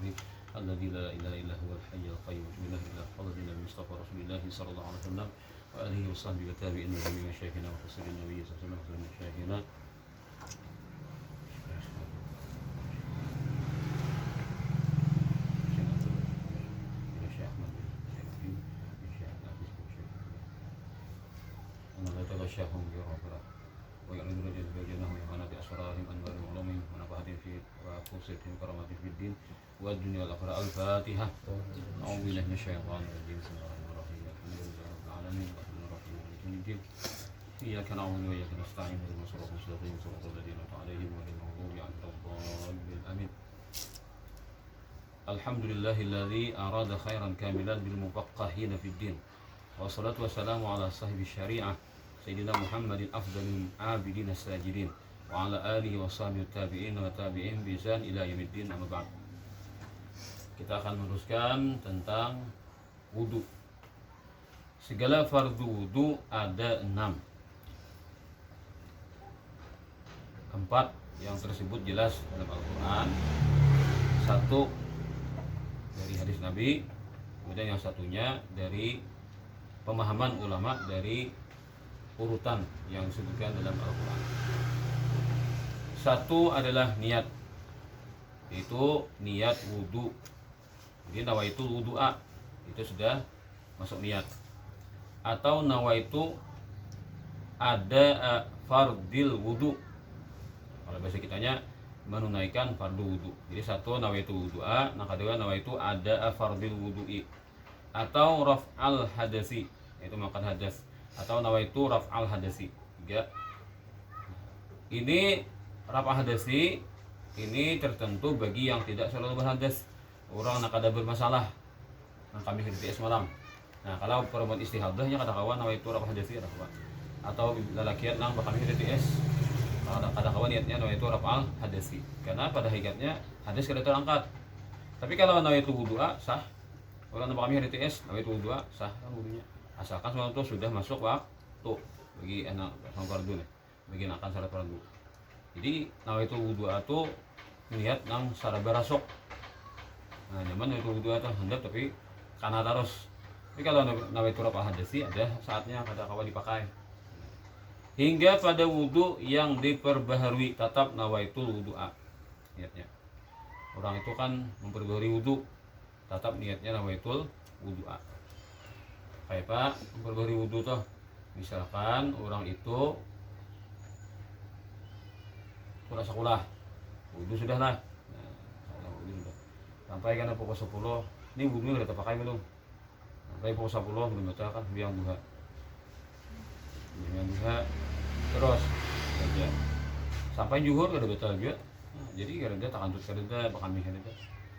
العظيم الذي لا إله إلا هو الحي القيوم لا إله إلا هو النبي المصطفى رسول الله صلى الله عليه وسلم وآله وصحبه وتابعين وجميع مشايخنا وتفسير النبي صلى الله عليه وسلم مشايخنا شاهم بربنا ويعلن رجل بجنهم يهانا بأسرارهم أنوار علومهم ونفعهم في وفرصتهم كرامتهم في الدين والدنيا والآخرة. الفاتحة. أعوذ بالله من الشيطان الرجيم. بسم الله الرحمن الرحيم. الحمد لله رب العالمين الرحمن الرحيم مالك يوم الدين إياك نعبد وإياك نستعين اهدنا الصراط المستقيم صراط الذين أنعمت عليهم غير المغضوب عليهم ولا الضالين آمين. الحمد لله الذي أراد خيرا كاملا بالمفقهين في الدين والصلاة والسلام على صاحب الشريعة Sayyidina Muhammadin afdalul abidin as-sajidin wa ala alihi wa sahbihi tabi'in wa tabi'in bi ihsan ila yaumiddin amma ba'd. Kita akan meneruskan tentang wudu. Segala fardu wudu ada 6. 4 yang tersebut jelas dalam Al-Quran, 1 dari hadis Nabi, kemudian yang satunya dari pemahaman ulama dari urutan yang disebutkan dalam Al-Quran. 1 adalah niat, yaitu niat wudu. Jadi nawaitul wudu'a itu sudah masuk niat. Atau nawaitu ada fardil wudu. Kalau bahasa kitanya menunaikan fardu wudu. Jadi 1 nawaitu wudu'a, nah kedua nawaitu ada fardil wudu'i. Atau raf'al hadasi, yaitu makan hadas. Atau nawaitu raf'al hadasi. 3. Ini raf'al hadasi ini tertentu bagi yang tidak selalu berhadas. Orang nak ada bermasalah. Nah kami HDTS malam. Nah kalau perempuan istihadahnya kata kawan nawaitu raf'al hadasi ada kawan. Atau lelakian nang kami HDTS. Kata kawan niatnya nawaitu raf'al hadasi. Karena pada hakikatnya hadas kada terangkat. Tapi kalau nawaitu wudu'a sah. Orang nampak kami HDTS nawaitu wudu'a sah kan wudunya. Asalkan semua itu sudah masuk waktu bagi anak fardu nih, bagi akan syarat fardu. Jadi nawaitu wudu'a itu niat nang saraba rasok. Nah, zaman nawaitu wudu'a itu hendak tapi karena terus. Tapi kalau nawaitu raf'al hadasi ada saatnya kata kawan dipakai. Hingga pada wudu yang diperbaharui tetap nawaitu wudu'a niatnya. Orang itu kan memperbaharui wudu, tetap niatnya nawaitul wudu'a. Kayak Pak, memperbaharui wudu tuh. Misalkan orang itu kurang sekolah, wudu sudah lah. Nah, wudu sudah. Sampai karena pukul 10, ini wudu udah terpakai belum? Sampai pukul 10 belum batal kan biang duha. Biang duha terus saja. Sampai zuhur udah batal juga. Nah, jadi karena tak antut kada bakami kada.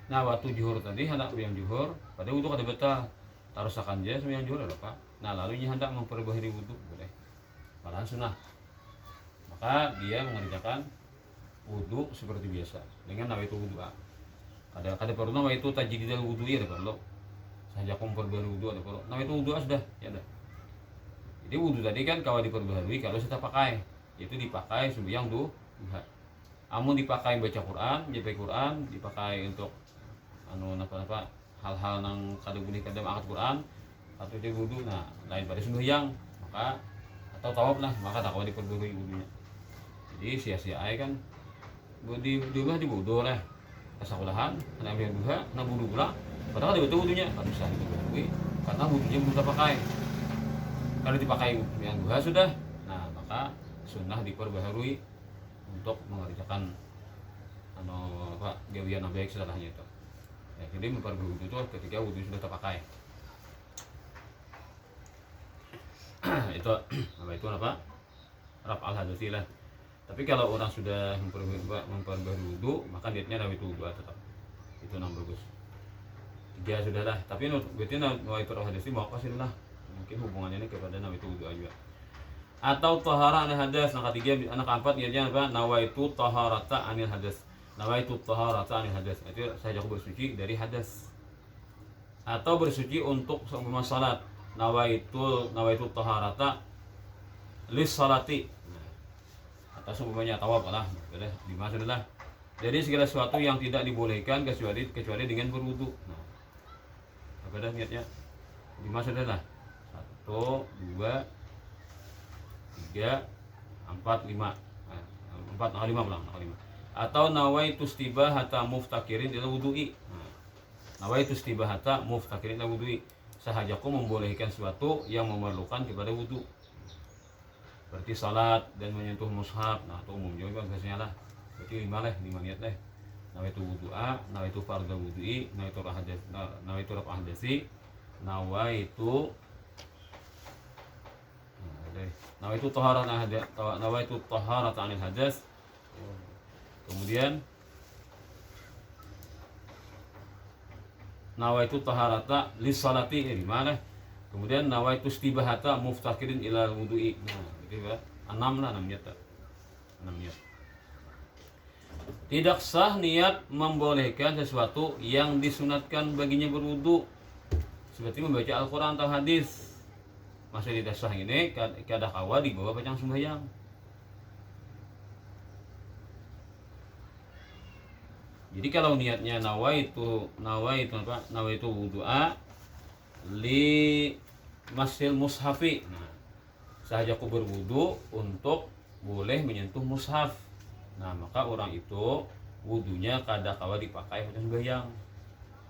Nah, waktu zuhur tadi hendak biang zuhur, pada wudu kada batal. Taruh akan dia sembahyang zuhur ada Pak. Nah lalu dia hendak memperbaharui wudu boleh. Malahan sunnah. Maka dia mengerjakan wudu seperti biasa dengan nawaitu wudu'a. Kada perlu nawaitu tajdidul wudu'i ada perlu. Saja memperbaharui wudu ada perlu. Nawaitu wudu'a sudah ya ada. Jadi wudu tadi kan kalau diperbaharui kalau kita pakai, itu dipakai sembahyang duha. Amun dipakai baca Quran, baca Quran, dipakai untuk apa hal-hal nang kada boleh kada angkat Quran atau dia wudu, nah lain pada sembahyang maka atau tawaf lah maka tak kau diperbaharui wudunya. Jadi sia-sia kan di rumah di wudu lah kesalahan anak ambil duha nak wudu pula padahal dia betul wudunya tak bisa diperbaharui karena wudunya belum terpakai. Kalau dipakai yang duha sudah, nah maka sunnah diperbaharui untuk mengerjakan gawian baik setelahnya itu. Ya, jadi memperbaharui wudu itu ketika wudu sudah terpakai. Itu apa? Raf'al hadasi lah. Tapi kalau orang sudah memperbaharui wudu, maka niatnya nawaitu wudu tetap. Itu yang bagus. 3 sudah lah. Tapi berarti nawaitu raf'al hadasi mau kasih lah. Mungkin hubungannya ini kepada nawaitu wudu aja. Atau tahara anil hadas. Yang ketiga, anak keempat niatnya apa? Nawaitu taharata anil hadas. Nawaitu taharata anil hadas. Itu saya bersuci dari hadas. Atau bersuci untuk seumpama salat. Nawaitu taharata lis salati. Atau seumpamanya tawaf lah. Sudah 5 sudah lah. Jadi segala sesuatu yang tidak dibolehkan kecuali dengan berwudu. Nah, apa dah niatnya? 5 sudah lah. 1, 2, 3, 4, 5. 4, 5 pulang, 5. Atau nawaitu istibahata muftakirin ila wudu'i. Nah, nawaitu istibahata muftakirin ila wudu'i. Sahajaku membolehkan sesuatu yang memerlukan kepada wudu. Berarti salat dan menyentuh mushaf. Nah, itu umum juga biasanya lah. Berarti 5 niat lah. Nawaitu wudu'a, nawaitu fardhu wudu'i, nawaitu raf'a hadasi, nawaitu taharata anil hadas. Kemudian nawaitu taharata lis salati di mana? Kemudian nawaitu istibahata muftakirin ila wudu'i. Nah, itu ya. 6 lah, 6 niat. 6 niat. Tidak sah niat membolehkan sesuatu yang disunatkan baginya berwudu, seperti membaca Al-Quran atau hadis. Masih tidak sah ini kada kawa dibawa bacaan sembahyang. Jadi kalau niatnya nawaitu wudu'a li masil mushafi. Nah, sahajaku berwudu untuk boleh menyentuh mushaf. Nah, maka orang itu wudunya kada kawa dipakai pada sembahyang.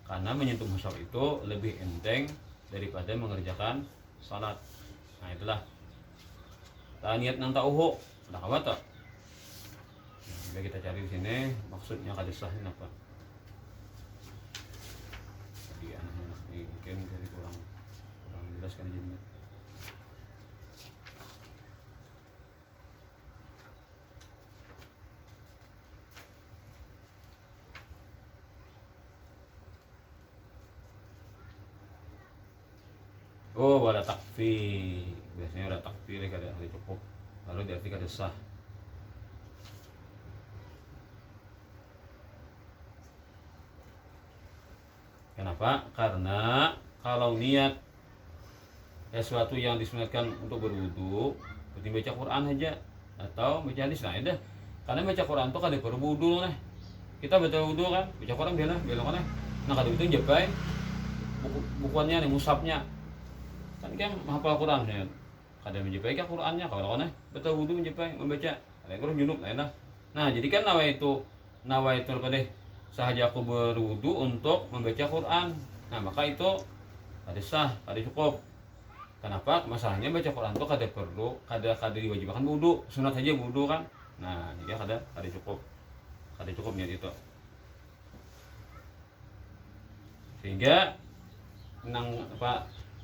Karena menyentuh mushaf itu lebih enteng daripada mengerjakan salat. Nah, itulah. Niat nang tauhu, kada kawa tak? Nah, kita cari di sini maksudnya kada sah ini apa? Jadi anak-anak ini mungkin dari kurang jelas kan jadinya. Oh, wala takfir. Biasanya ada takfir kada cukup. Lalu diarti kada sah. Kenapa? Karena kalau niat sesuatu yang disunatkan untuk berwudu, seperti baca Quran aja atau baca hadis, nah dah. Karena baca Quran itu kada perlu wudu nah. Kita baca wudu kan, baca Quran belok kan. Nah, kada itu jabai bukuannya nih, mushafnya. Kan menghafal Quran ya. Kada menjabai ke Qurannya kalau kan baca wudu menjabai membaca. Ada kurang junub lah. Nah, jadi kan nawaitu apa deh? Sahaja aku berwudu untuk membaca Quran. Nah, maka itu kada sah, kada cukup. Kenapa? Masalahnya baca Quran itu kada diwajibkan wudu, sunat saja wudu kan. Nah, jadi kada cukup. Kada cukup niat itu. Sehingga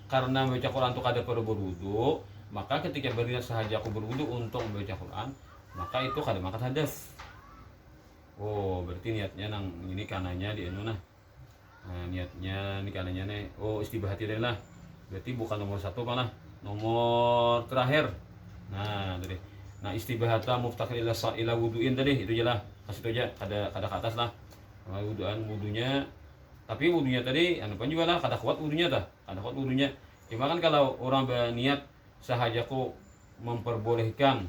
karena membaca Quran itu kada perlu berwudu, maka ketika berniat sahaja aku berwudu untuk membaca Quran, maka itu kada mangkat hadas. Oh, berarti niatnya nang ini kananya di anu nah. Nah, niatnya ini kananya nih. Oh, istibahati deh lah. Berarti bukan nomor 1 mana? Nomor terakhir. Nah, tadi. Nah, istibahata muftakir ila wudu'in tadi itu aja lah. Kasih itu aja kada ke atas lah. Nah, wudunya. Tapi wudunya tadi anu pun juga lah kada kuat wudunya tah. Kada kuat wudunya. Cuma kan kalau orang berniat sahajaku memperbolehkan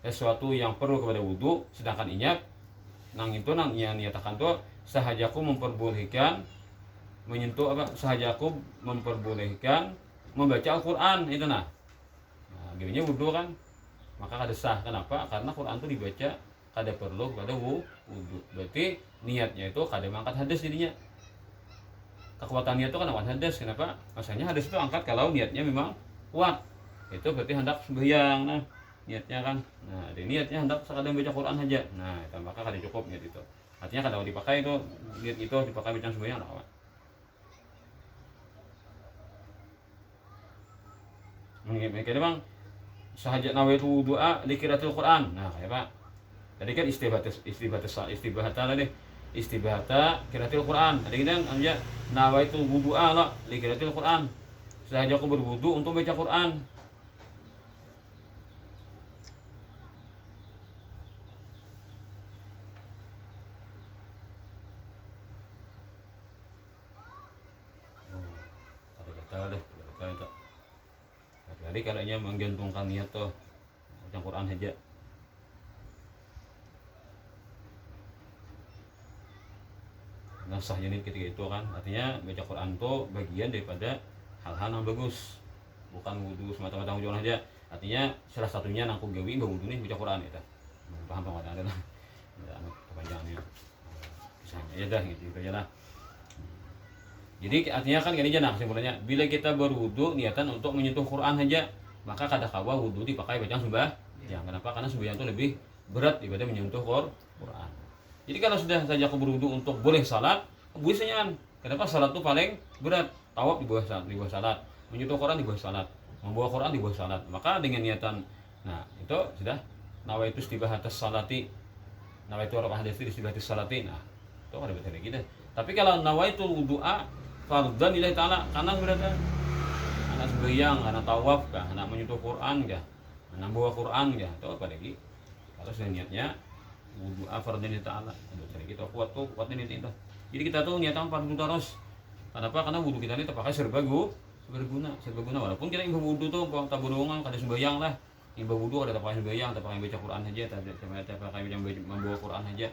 sesuatu yang perlu kepada wudu, sedangkan inyap nang itu nang niatakan tuh sahajaku memperbolehkan menyentuh apa, sahajaku memperbolehkan membaca Al-Quran itu nah. Nah, gini wudu kan, maka kada sah. Kenapa? Karena Quran itu dibaca kada perlu kepada wudu. Berarti niatnya itu kada mangkat hadas jadinya. Kekuatan niat itu kan angkat hadas. Kenapa? Maksudnya hadas itu angkat kalau niatnya memang kuat. Itu berarti hendak sembahyang nah niatnya kan. Nah, ada niatnya hendak sekadar baca Quran saja. Nah, itu maka kada cukup niat itu. Artinya kada dipakai itu niat itu dipakai baca sembahyang lah. Mereka bang sahaja nawaitu wudu'a likiratul Quran. Nah, kayak Pak. Tadi kan istibahata lah deh. Istibahata kiratul Quran. Ada kita aja nawaitu wudu'a lah likiratul Quran. Sahaja aku berwudu untuk baca Quran. Kata deh, kata. Jadi kadangnya menggantungkan niat tuh baca Quran saja. Nah sahnya ini ketika itu kan artinya baca Quran itu bagian daripada hal-hal yang bagus, bukan wudhu semata-mata wudhu aja. Artinya salah satunya nangkung gawi wudhu nih baca Quran itu. Paham ada lah. Ya, kepanjangannya. Misalnya ya dah gitu aja lah. Jadi artinya kan gini aja nah kesimpulannya, bila kita berwudu niatan untuk menyentuh Quran saja, maka kada kawa wudu dipakai bacaan sembahyang. Kenapa? Karena sembahyang itu lebih berat daripada menyentuh Quran. Jadi kalau sudah saja aku berwudu untuk boleh salat, biasanya kenapa salat itu paling berat? Tawaf di bawah salat, menyentuh Quran di bawah salat, membawa Quran di bawah salat. Maka dengan niatan, nah itu sudah nawaitu istibahatus salati, nawaitu hadis istibahatus salati. Nah, itu ada betul gitu. Tapi kalau nawaitu wudu'a fardhan lillahi ta'ala, karena berarti anak sembahyang, anak tawaf kah, anak menyentuh Quran kah, anak bawa Quran kah, itu apa lagi? Kalau sudah niatnya wudu'a fardhan lillahi ta'ala, itu cari kita kuat ini itu. Jadi kita tuh niatan fardhu terus. Kenapa? Karena wudu kita ini terpakai serbaguna walaupun kita imbau wudu tuh taburungan kada sembahyang lah. Imbau wudu ada terpakai sembahyang, terpakai baca Quran saja, terpakai membawa Quran saja.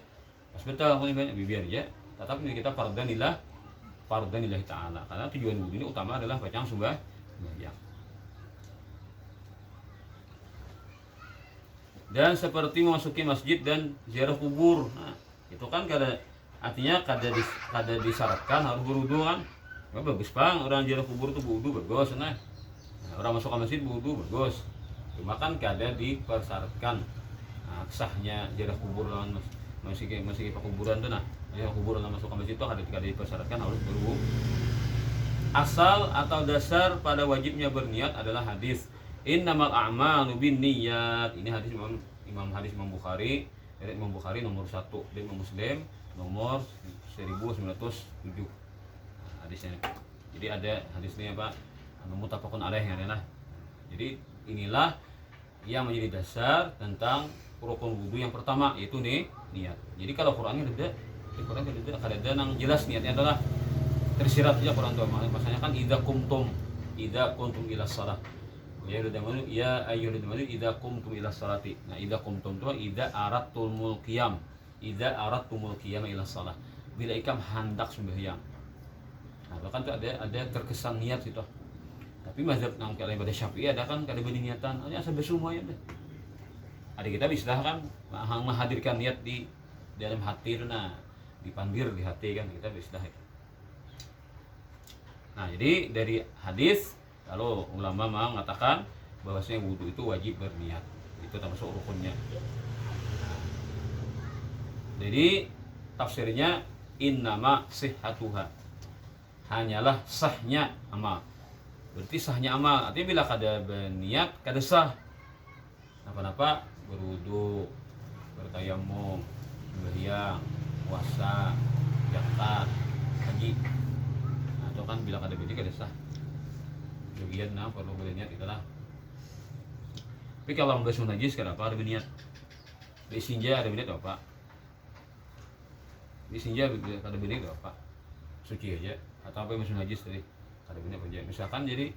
Pas betul aku banyak biar aja. Tetapi kita fardhan lillahi ta'ala, karena tujuan wudhu ini utama adalah bacaan sembahyang. Dan seperti memasuki masjid dan ziarah kubur, nah itu kan artinya kada disyaratkan harus berwudu kan. Ya, bagus bang, orang ziarah kubur itu berwudu bagus, nah orang masuk ke masjid berwudu bagus, cuma kan kada dipersyaratkan. Nah, sahnya ziarah kubur lawan masih kuburan tuh, nah ya kuburan masuk ke masjid itu ada dipersyaratkan harus berwudu. Asal atau dasar pada wajibnya berniat adalah hadis innamal a'malu binniyat. Ini hadis Imam Bukhari, dari Imam Bukhari nomor 1, dan Imam Muslim nomor 1907. Hadisnya. Jadi ada hadisnya apa? Muttafaqun alaih adalah. Jadi inilah yang menjadi dasar tentang rukun wudu yang pertama, yaitu niat. Jadi kalau Qurannya tidak ada yang jelas niatnya adalah tersirat aja Quran tuh. Maksudnya kan idza kumtum ila shalah. Ya ayyuhalladzina idza kumtum ila shalati. Nah, idza kumtum itu idza aradtumul qiyam. Idza aradtumul qiyam ila shalah. Bila ikam hendak sembahyang. Nah, bahkan tuh ada terkesan niat itu. Tapi mazhab nang kalian pada Syafi'i ada kan kada berniatan, hanya sampai semuanya deh. Ada kita istilah kan menghadirkan niat di dalam hati itu, nah dipandir di hati kan, kita istilah itu. Nah, jadi dari hadis kalau ulama mengatakan bahwasanya wudu itu wajib berniat, itu termasuk rukunnya. Jadi tafsirnya innama sihhatuha, hanyalah sahnya amal. Berarti sahnya amal, artinya bila kada berniat kada sah. Apa-apa berwudu, bertayamum, sembahyang, puasa, zakat, haji. Nah, itu kan bila kada berniat kada sah. Bagian nah perlu berniat itulah. Tapi kalau membasuh najis kenapa ada berniat? Beristinja ada berniat apa? Beristinja kada berniat apa? Suci aja atau apa yang membasuh najis tadi? Kada berniat aja. Misalkan jadi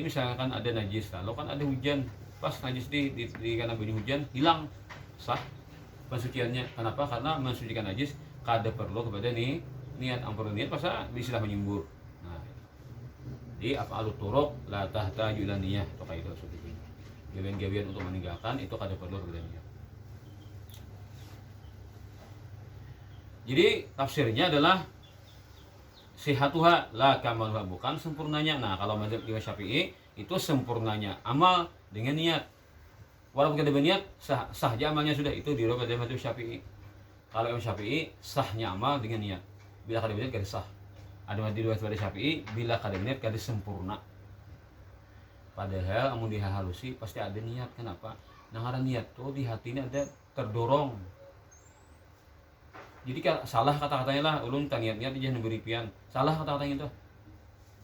misalkan ada najis, kalau kan ada hujan, pas najis di karena bunyi hujan hilang, sah pensuciannya. Kenapa? Karena mensucikan najis kada perlu kepada niat. Ampun niat pasal bisa menyembur. Jadi af'alut turuq la tahtaju ila niyah, itu kaidah seperti itu. Gawean-gawean untuk meninggalkan itu kada perlu kepada niat. Jadi tafsirnya adalah sihatuha la kamaluha, bukan sempurnanya. Nah, kalau mazhab Imam Syafi'i itu sempurnanya amal dengan niat. Walaupun kada berniat sah aja amalnya sudah, itu di mazhab Imam Syafi'i. Kalau Imam Syafi'i sahnya amal dengan niat. Bila kada berniat kada sah. Ada di riwayat Syafi'i bila kada niat kada sempurna. Padahal amun dihalusi pasti ada niat. Kenapa? Ngaran niat tuh di hati ini ada terdorong. Jadi salah kata-katanya lah, ulun taniat-niat aja memberi pian. Salah kata-katanya itu.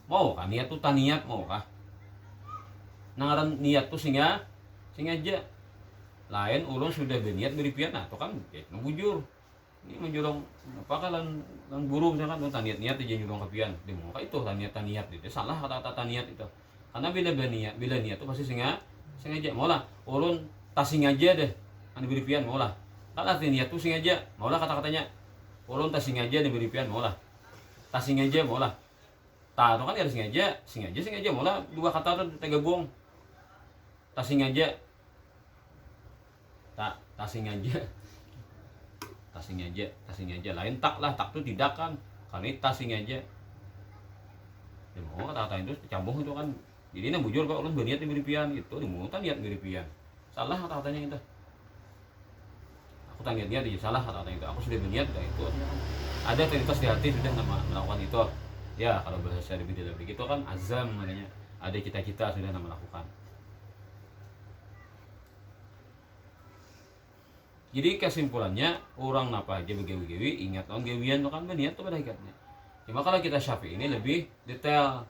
Mau kan niat tuh taniat mau kah? Ngaran niat tuh sengaja. Lain ulun sudah berniat beri pian, nah itu kan bujur. Ini menjulung apa kalian guru misalkan taniat-niat aja nyulung kepian. Dia mau itu taniat itu. Salah kata-kata taniat itu. Karena bila niat itu pasti sengaja. Maulah ulun tas sengaja deh. Anu beri pian maulah. Kalau arti niat tuh sengaja, maulah kata-katanya. Ulun tas sengaja diberi pian maulah. tak sengaja mau lah. Tak itu kan ada sengaja mau lah, dua kata itu tergabung. Tak sengaja, tak sengaja, lain tak lah, tak itu tidak kan, karena tak sengaja. Ya mau kata-kata itu dicambung itu kan, jadi ini bujur kok ulun berniat miripian gitu, mau tak niat miripian, salah kata-katanya itu. Aku tak niat dia salah kata-kata itu, aku sudah berniat itu. Ada terlintas di hati sudah melakukan itu. Ya kalau bahasa lebih dalam begitu kan azam namanya, ada cita-cita sudah melakukan. Jadi kesimpulannya orang napa aja begawi-gawi ingat on gawian kan berniat tuh pada hakikatnya. Cuma kalau kita Syafi'i ini lebih detail,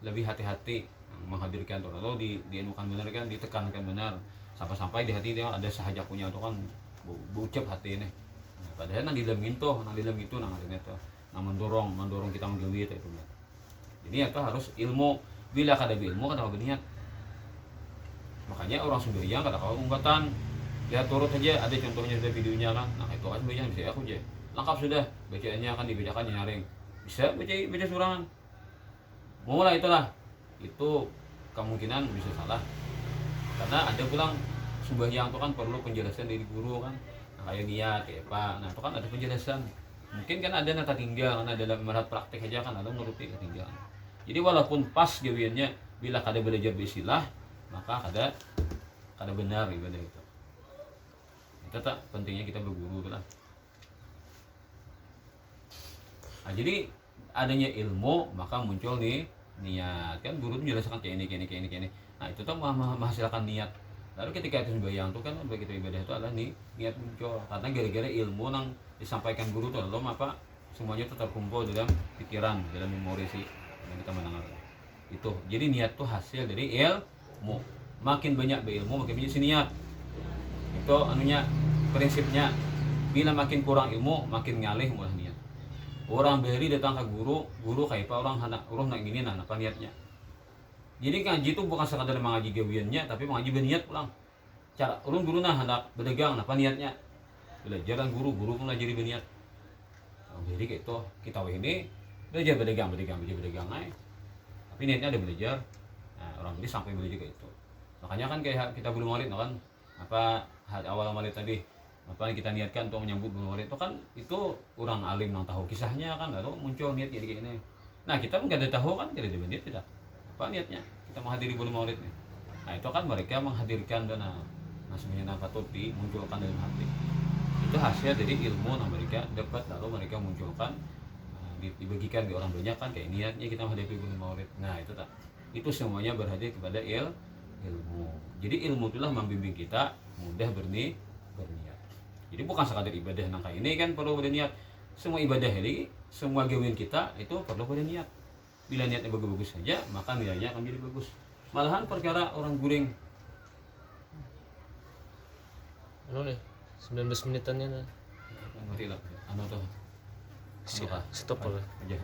lebih hati-hati menghadirkan tuh atau dienukan benar kan, ditekankan benar sampai-sampai di hati dia ada sahaja punya itu kan bucap hati ini. Nah, padahal nang di dalam itu nang ada itu, nang mendorong kita menggawi itu. Jadi itu harus ilmu, bila kada ilmu kada berniat. Makanya orang sembahyang kata kalau ungkatan lihat turut saja, ada contohnya sudah videonya kan. Nah itu kan sembahyang bisa aku aja lengkap sudah, bacaannya kan dibacakan nyaring, bisa baca surangan. Mulai itulah itu kemungkinan bisa salah karena ada pulang sembahyang itu kan perlu penjelasan dari guru kan. Nah, kayak niat kayak apa, nah itu kan ada penjelasan. Mungkin kan ada nata tinggal karena dalam merat praktek aja kan ada menuruti ketinggalan. Jadi walaupun pas gawiannya bila kada belajar bisilah maka kada benar ibadah itu. Itu tak pentingnya kita berguru lah. Nah, jadi adanya ilmu maka muncul nih niat kan, guru itu menjelaskan kayak ini. Nah itu tuh menghasilkan niat. Lalu ketika itu sembahyang tuh kan begitu ibadah itu adalah niat muncul karena gara-gara ilmu yang disampaikan guru tuh lalu apa semuanya tetap terkumpul dalam pikiran, dalam memori sih yang kita mendengar itu. Jadi niat tuh hasil dari ilmu. Makin banyak berilmu makin banyak niat. Itu anunya prinsipnya. Bila makin kurang ilmu makin ngalih mulah niat. Orang beri datang ke guru kayak apa orang nak gini nah apa niatnya. Jadi ngaji itu bukan sekadar mengaji gawiannya tapi mengaji berniat pulang. Cara ulun guru nah hendak berdagang apa niatnya. Belajar guru pun jadi berniat. Jadi kayak itu kita ini belajar berdagang aja. Tapi niatnya ada belajar. Nah, orang ini sampai belajar kayak itu. Makanya kan kayak kita belum maulid kan apa awal maulid tadi apa yang kita niatkan untuk menyambut bulan maulid itu kan itu orang alim yang tahu kisahnya kan lalu muncul niat jadi kayak ini. Nah kita nggak ada tahu kan tidak ada niat tidak apa niatnya kita menghadiri bulan maulid nih. Nah itu kan mereka menghadirkan dan semuanya patut dimunculkan dalam hati. Itu hasil dari ilmu yang mereka dapat lalu mereka munculkan dibagikan di orang banyak kan kayak niatnya kita menghadapi bulan maulid. Nah itu tak itu semuanya berhadir kepada ilmu. Jadi ilmu itulah membimbing kita mudah berniat. Jadi bukan sekadar ibadah nangka ini kan perlu berniat. Semua ibadah ini, semua gawian kita itu perlu berniat. Bila niatnya bagus-bagus saja, maka nilainya akan jadi bagus. Malahan perkara orang guring. Ano nih? 19 menitannya nah. Mati lah. Ano to? Stop pala. Aja.